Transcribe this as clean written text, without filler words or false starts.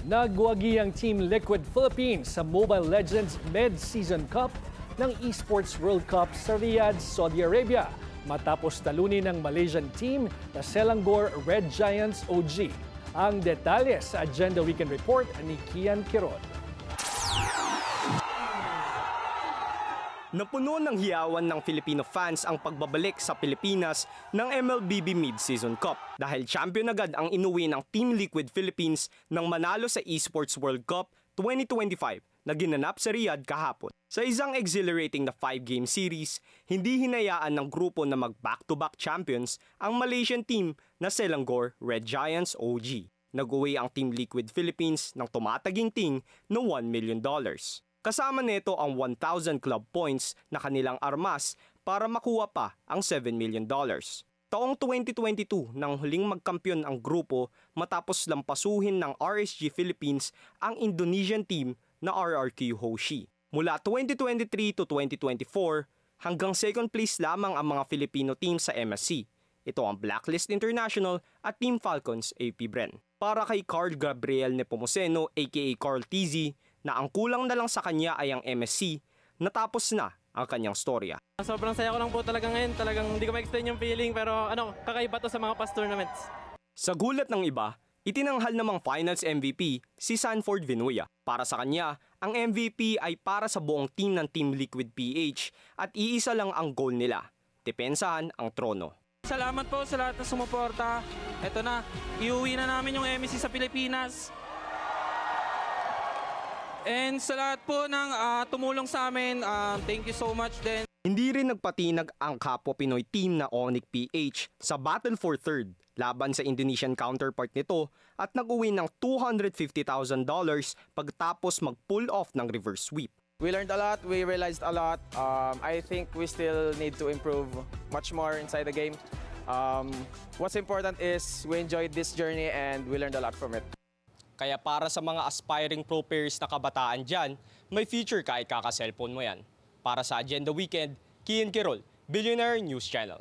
Nagwagi ang Team Liquid Philippines sa Mobile Legends Mid-Season Cup ng Esports World Cup sa Riyadh, Saudi Arabia matapos talunin ng Malaysian team na Selangor Red Giants OG. Ang detalye sa Agenda Weekend Report ni Kian Quirod. Napuno ng hiyawan ng Filipino fans ang pagbabalik sa Pilipinas ng MLBB Mid-Season Cup dahil champion agad ang inuwi ng Team Liquid Philippines nang manalo sa Esports World Cup 2025 na ginanap sa Riyadh kahapon. Sa isang exhilarating na 5-game series, hindi hinayaan ng grupo na mag-back-to-back champions ang Malaysian team na Selangor Red Giants OG. Nag-uwi ang Team Liquid Philippines ng tumataginting na $1 million. Kasama nito ang 1,000 club points na kanilang armas para makuha pa ang $7 million. Taong 2022 nang huling magkampiyon ang grupo matapos lampasuhin ng RSG Philippines ang Indonesian team na RRQ Hoshi. Mula 2023 to 2024, hanggang second place lamang ang mga Filipino team sa MSC. Ito ang Blacklist International at Team Falcons AP Bren. Para kay Carl Gabriel Nepomuceno aka Carl TZ, na ang kulang na lang sa kanya ay ang MSC, natapos na ang kanyang storya. Sobrang saya ko lang po talaga ngayon. Talagang hindi ko ma-explain yung feeling pero kakaiba to sa mga past tournaments. Sa gulat ng iba, itinanghal namang Finals MVP si Sanford Vinuya. Para sa kanya, ang MVP ay para sa buong team ng Team Liquid PH at iisa lang ang goal nila, depensahan ang trono. Salamat po sa lahat ng sumuporta. Ito na, iuwi na namin yung MSC sa Pilipinas. And sa lahat po ng tumulong sa amin, thank you so much din. Hindi rin nagpatinag ang kapwa Pinoy team na Onyx PH sa battle for third laban sa Indonesian counterpart nito at nag-uwi ng $250,000 pagtapos mag-pull off ng reverse sweep. We learned a lot, we realized a lot. I think we still need to improve much more inside the game. What's important is we enjoyed this journey and we learned a lot from it. Kaya para sa mga aspiring pro players na kabataan dyan, may future kahit kaka-cellphone mo yan. Para sa Agenda Weekend, Kian Quirol, Billionaire News Channel.